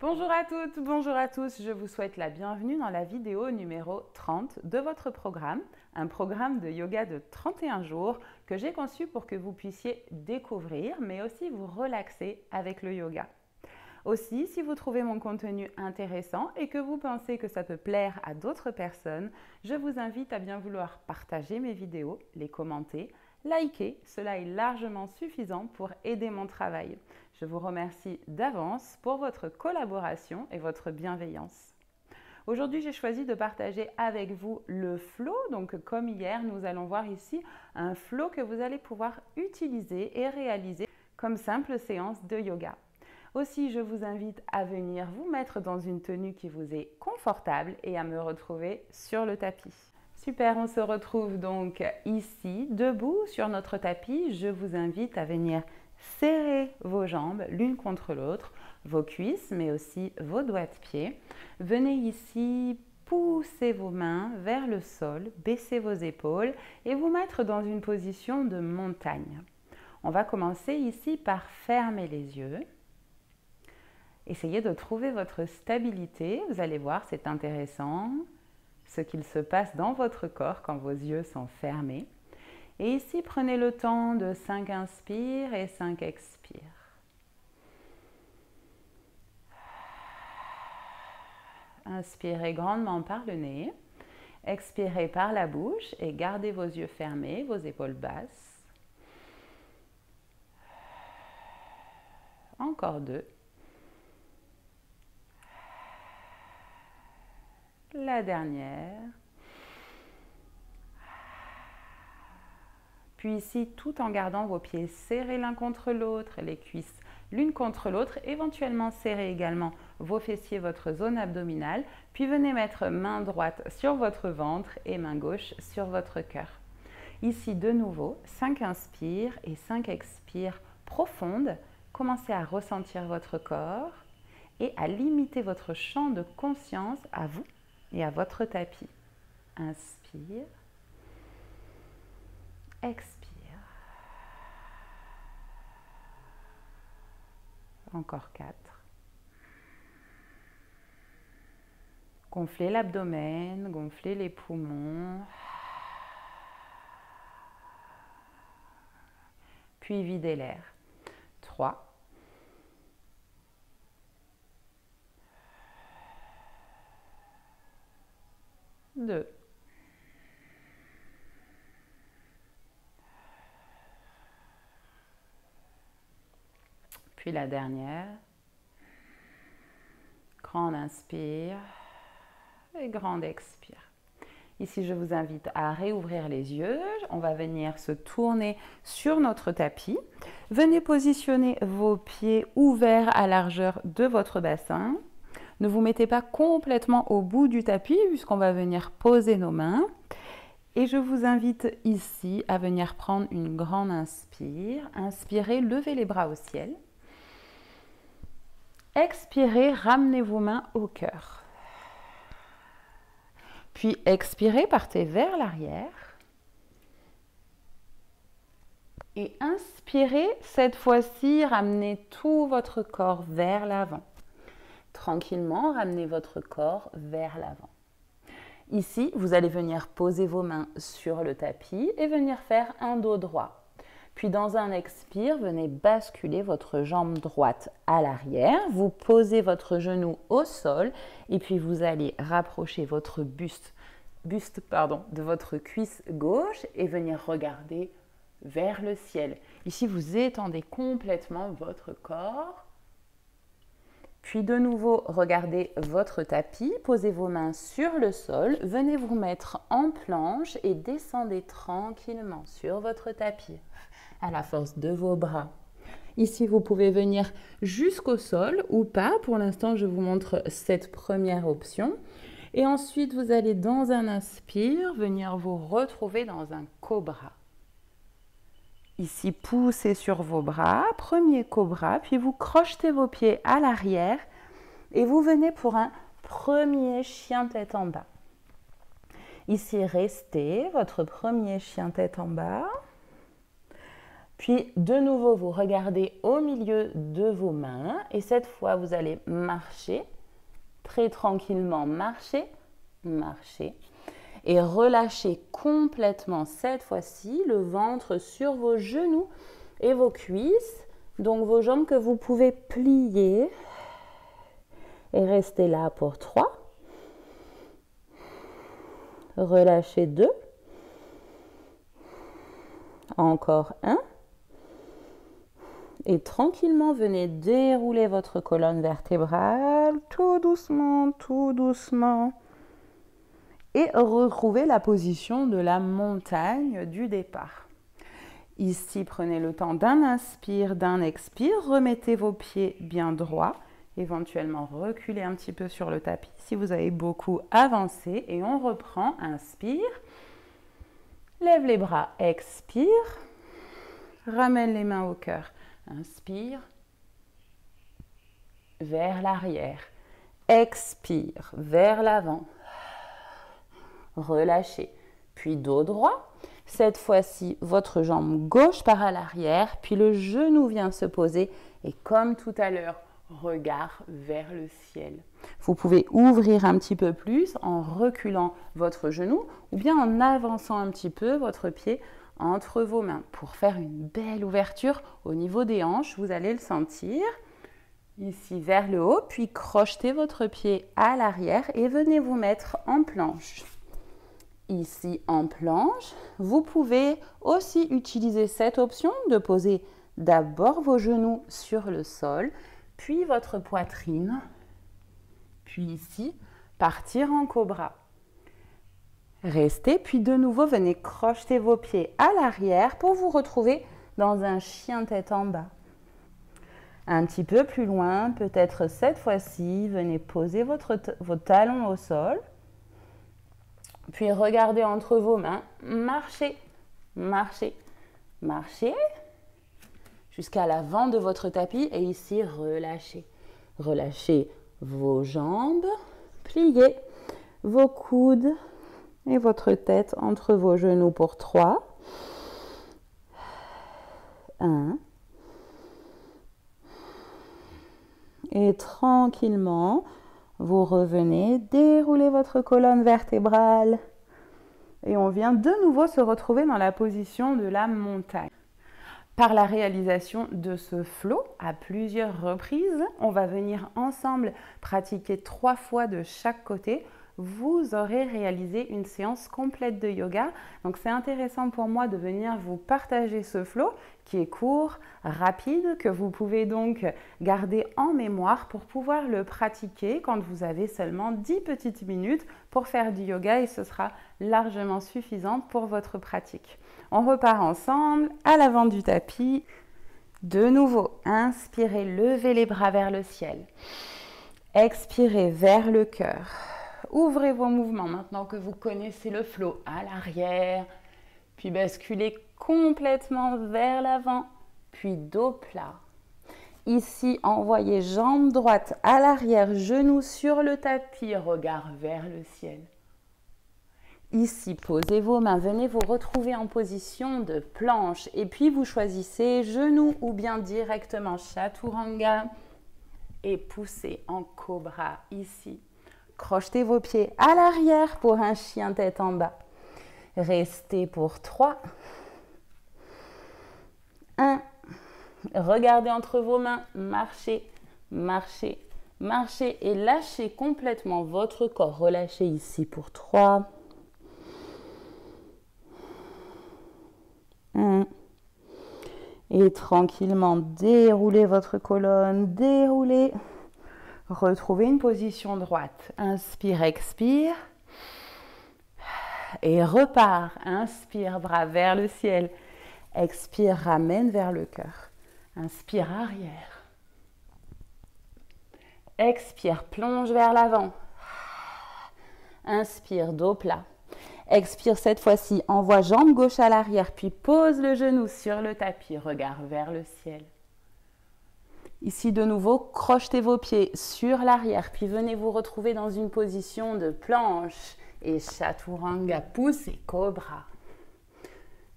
Bonjour à toutes, bonjour à tous, je vous souhaite la bienvenue dans la vidéo numéro 30 de votre programme, un programme de yoga de 31 jours que j'ai conçu pour que vous puissiez découvrir mais aussi vous relaxer avec le yoga. Aussi, si vous trouvez mon contenu intéressant et que vous pensez que ça peut plaire à d'autres personnes, je vous invite à bien vouloir partager mes vidéos, les commenter, liker, cela est largement suffisant pour aider mon travail. Je vous remercie d'avance pour votre collaboration et votre bienveillance. Aujourd'hui, j'ai choisi de partager avec vous le flow. Donc, comme hier, nous allons voir ici un flow que vous allez pouvoir utiliser et réaliser comme simple séance de yoga. Aussi, je vous invite à venir vous mettre dans une tenue qui vous est confortable et à me retrouver sur le tapis. Super, on se retrouve donc ici, debout sur notre tapis. Je vous invite à venir serrer vos jambes l'une contre l'autre, vos cuisses, mais aussi vos doigts de pied. Venez ici, poussez vos mains vers le sol, baissez vos épaules et vous mettre dans une position de montagne. On va commencer ici par fermer les yeux. Essayez de trouver votre stabilité. Vous allez voir, c'est intéressant ce qu'il se passe dans votre corps quand vos yeux sont fermés. Et ici, prenez le temps de 5 inspires et 5 expires. Inspirez grandement par le nez. Expirez par la bouche et gardez vos yeux fermés, vos épaules basses. Encore 2. La dernière. Puis ici, tout en gardant vos pieds serrés l'un contre l'autre, les cuisses l'une contre l'autre, éventuellement serrez également vos fessiers, votre zone abdominale, puis venez mettre main droite sur votre ventre et main gauche sur votre cœur. Ici, de nouveau, 5 inspires et 5 expires profondes. Commencez à ressentir votre corps et à limiter votre champ de conscience à vous et à votre tapis. Inspire. Expire. Encore 4. Gonflez l'abdomen, gonflez les poumons. Puis videz l'air. 3. 2. Puis la dernière. Grande inspire et grande expire. Ici, je vous invite à réouvrir les yeux. On va venir se tourner sur notre tapis. Venez positionner vos pieds ouverts à largeur de votre bassin. Ne vous mettez pas complètement au bout du tapis puisqu'on va venir poser nos mains. Et je vous invite ici à venir prendre une grande inspire. Inspirez, levez les bras au ciel. Expirez, ramenez vos mains au cœur. Puis expirez, partez vers l'arrière. Et inspirez, cette fois-ci, ramenez tout votre corps vers l'avant. Tranquillement, ramenez votre corps vers l'avant. Ici, vous allez venir poser vos mains sur le tapis et venir faire un dos droit. Puis dans un expire, venez basculer votre jambe droite à l'arrière. Vous posez votre genou au sol et puis vous allez rapprocher votre buste de votre cuisse gauche et venir regarder vers le ciel. Ici, vous étendez complètement votre corps. Puis de nouveau, regardez votre tapis, posez vos mains sur le sol, venez vous mettre en planche et descendez tranquillement sur votre tapis à la force de vos bras. Ici, vous pouvez venir jusqu'au sol ou pas. Pour l'instant, je vous montre cette première option. Et ensuite, vous allez dans un inspire, venir vous retrouver dans un cobra. Ici, poussez sur vos bras, premier cobra, puis vous crochetez vos pieds à l'arrière et vous venez pour un premier chien tête en bas. Ici, restez, votre premier chien tête en bas. Puis de nouveau, vous regardez au milieu de vos mains et cette fois, vous allez marcher, très tranquillement marcher, marcher et relâcher complètement cette fois-ci le ventre sur vos genoux et vos cuisses. Donc vos jambes que vous pouvez plier et rester là pour 3. Relâchez 2. Encore 1. Et tranquillement, venez dérouler votre colonne vertébrale, tout doucement, tout doucement. Et retrouvez la position de la montagne du départ. Ici, prenez le temps d'un inspire, d'un expire. Remettez vos pieds bien droits. Éventuellement, reculez un petit peu sur le tapis si vous avez beaucoup avancé. Et on reprend, inspire. Lève les bras, expire. Ramène les mains au cœur. Inspire, vers l'arrière, expire, vers l'avant, relâchez, puis dos droit. Cette fois-ci, votre jambe gauche part à l'arrière, puis le genou vient se poser et comme tout à l'heure, regard vers le ciel. Vous pouvez ouvrir un petit peu plus en reculant votre genou ou bien en avançant un petit peu votre pied entre vos mains pour faire une belle ouverture au niveau des hanches. Vous allez le sentir ici vers le haut, puis crochetez votre pied à l'arrière et venez vous mettre en planche. Ici en planche, vous pouvez aussi utiliser cette option de poser d'abord vos genoux sur le sol, puis votre poitrine, puis ici partir en cobra. Restez, puis de nouveau, venez crocheter vos pieds à l'arrière pour vous retrouver dans un chien tête en bas. Un petit peu plus loin, peut-être cette fois-ci, venez poser vos talons au sol. Puis regardez entre vos mains, marchez, marchez, marchez jusqu'à l'avant de votre tapis et ici relâchez. Relâchez vos jambes, pliez vos coudes et votre tête entre vos genoux pour 3. 1. Et tranquillement, vous revenez, déroulez votre colonne vertébrale. Et on vient de nouveau se retrouver dans la position de la montagne. Par la réalisation de ce flow à plusieurs reprises, on va venir ensemble pratiquer 3 fois de chaque côté. Vous aurez réalisé une séance complète de yoga. Donc c'est intéressant pour moi de venir vous partager ce flow qui est court, rapide, que vous pouvez donc garder en mémoire pour pouvoir le pratiquer quand vous avez seulement 10 petites minutes pour faire du yoga et ce sera largement suffisant pour votre pratique. On repart ensemble à l'avant du tapis. De nouveau, inspirez, levez les bras vers le ciel. Expirez vers le cœur. Ouvrez vos mouvements maintenant que vous connaissez le flow à l'arrière, puis basculez complètement vers l'avant, puis dos plat. Ici, envoyez jambe droite à l'arrière, genoux sur le tapis, regard vers le ciel. Ici, posez vos mains, venez vous retrouver en position de planche et puis vous choisissez genoux ou bien directement chaturanga et poussez en cobra ici. Crochetez vos pieds à l'arrière pour un chien tête en bas. Restez pour 3. 1. Regardez entre vos mains, marchez, marchez, marchez et lâchez complètement votre corps. Relâchez ici pour 3. 1. Et tranquillement, déroulez votre colonne, déroulez. Retrouvez une position droite. Inspire, expire. Et repart. Inspire, bras vers le ciel. Expire, ramène vers le cœur. Inspire, arrière. Expire, plonge vers l'avant. Inspire, dos plat. Expire cette fois-ci, envoie jambe gauche à l'arrière, puis pose le genou sur le tapis, regard vers le ciel. Ici de nouveau, crochetez vos pieds sur l'arrière, puis venez vous retrouver dans une position de planche et chaturanga, pousse et cobra.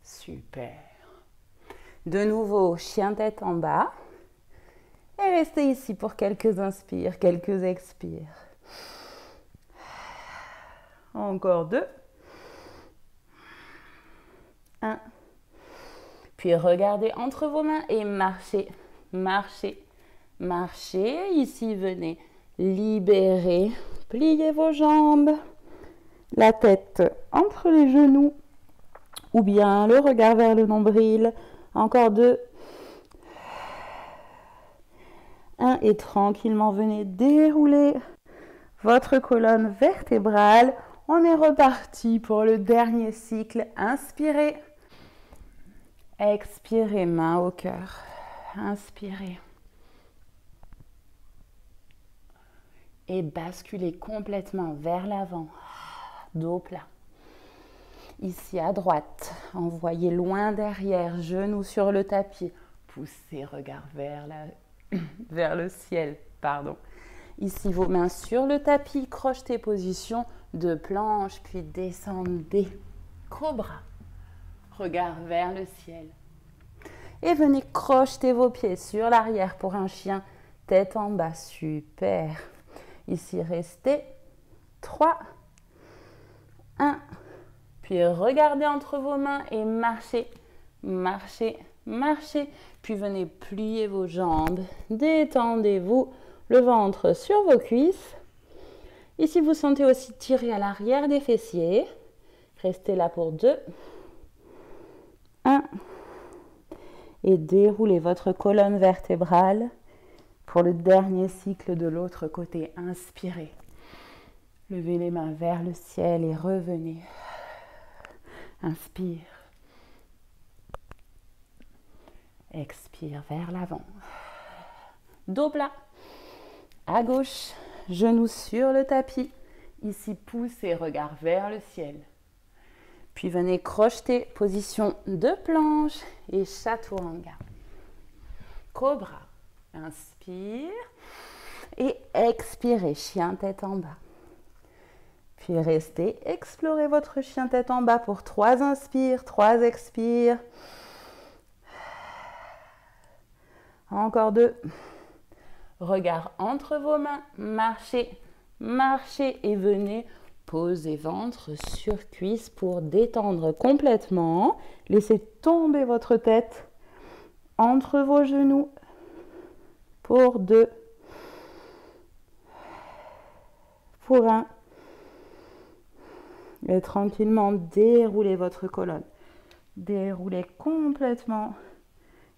Super. De nouveau, chien tête en bas. Et restez ici pour quelques inspires, quelques expires. Encore 2. 1. Puis regardez entre vos mains et marchez, marchez, marchez. Ici, venez libérer, pliez vos jambes, la tête entre les genoux ou bien le regard vers le nombril. Encore 2. 1 et tranquillement, venez dérouler votre colonne vertébrale. On est reparti pour le dernier cycle. Inspirez. Expirez, main au cœur. Inspirez. Et basculez complètement vers l'avant. Dos plat. Ici à droite, envoyez loin derrière, genoux sur le tapis. Poussez, regard vers le ciel. Pardon. Ici, vos mains sur le tapis, crochetez, position de planche, puis descendez. Cobra. Regard vers le ciel. Et venez crocheter vos pieds sur l'arrière pour un chien tête en bas. Super. Ici, restez. 3, 1. Puis regardez entre vos mains et marchez, marchez, marchez. Puis venez plier vos jambes. Détendez-vous le ventre sur vos cuisses. Ici, vous sentez aussi tirer à l'arrière des fessiers. Restez là pour 2, 1. Et déroulez votre colonne vertébrale pour le dernier cycle de l'autre côté. Inspirez. Levez les mains vers le ciel et revenez. Inspire. Expire vers l'avant. Dos plat. À gauche, genoux sur le tapis. Ici, poussez, regard vers le ciel. Puis venez crocheter, position de planche et chaturanga. Cobra. Inspire. Et expirez, chien tête en bas. Puis restez, explorez votre chien tête en bas pour 3 inspires, 3 expires. Encore 2. Regard entre vos mains, marchez, marchez et venez poser ventre sur cuisse pour détendre complètement. Laissez tomber votre tête entre vos genoux pour 2, pour 1. Et tranquillement déroulez votre colonne. Déroulez complètement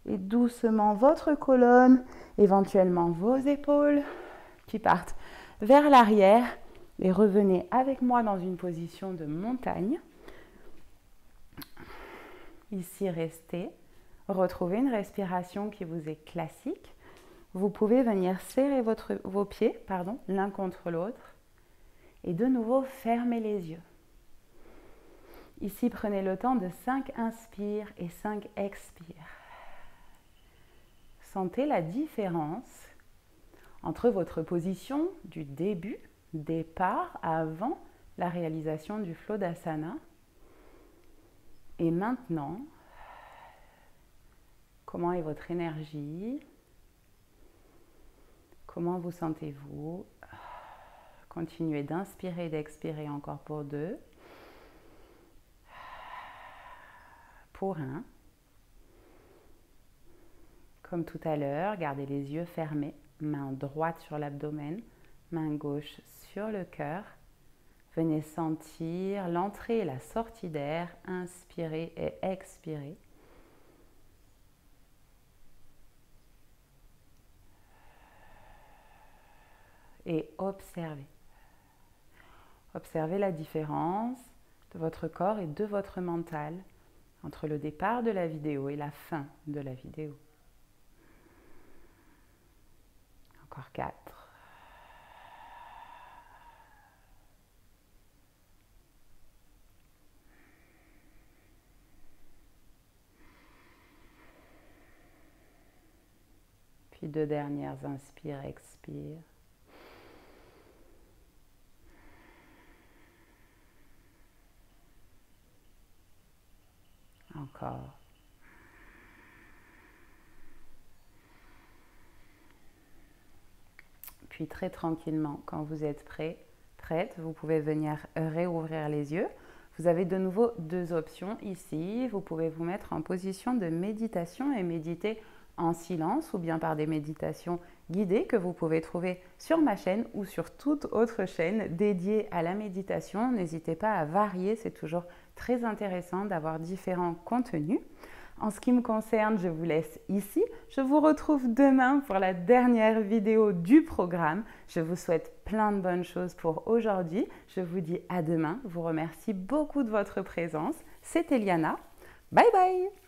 et doucement votre colonne, éventuellement vos épaules qui partent vers l'arrière et revenez avec moi dans une position de montagne. Ici, restez. Retrouvez une respiration qui vous est classique. Vous pouvez venir serrer vos pieds l'un contre l'autre et de nouveau fermez les yeux. Ici, prenez le temps de 5 inspires et 5 expires. Sentez la différence entre votre position du départ avant la réalisation du Flodasana et maintenant. Comment est votre énergie? Comment vous sentez-vous? Continuez d'inspirer et d'expirer encore pour 2. Pour 1. Comme tout à l'heure, gardez les yeux fermés, main droite sur l'abdomen, main gauche sur le cœur. Venez sentir l'entrée et la sortie d'air, inspirez et expirez. Et observez. Observez la différence de votre corps et de votre mental entre le départ de la vidéo et la fin de la vidéo. Encore 4. Puis 2 dernières, inspire, expire. Encore. puis très tranquillement, quand vous êtes prête, vous pouvez venir réouvrir les yeux. Vous avez de nouveau deux options ici. Vous pouvez vous mettre en position de méditation et méditer en silence ou bien par des méditations guidées que vous pouvez trouver sur ma chaîne ou sur toute autre chaîne dédiée à la méditation. N'hésitez pas à varier, c'est toujours très intéressant d'avoir différents contenus. En ce qui me concerne, je vous laisse ici. Je vous retrouve demain pour la dernière vidéo du programme. Je vous souhaite plein de bonnes choses pour aujourd'hui. Je vous dis à demain. Je vous remercie beaucoup de votre présence. C'était Liana. Bye bye!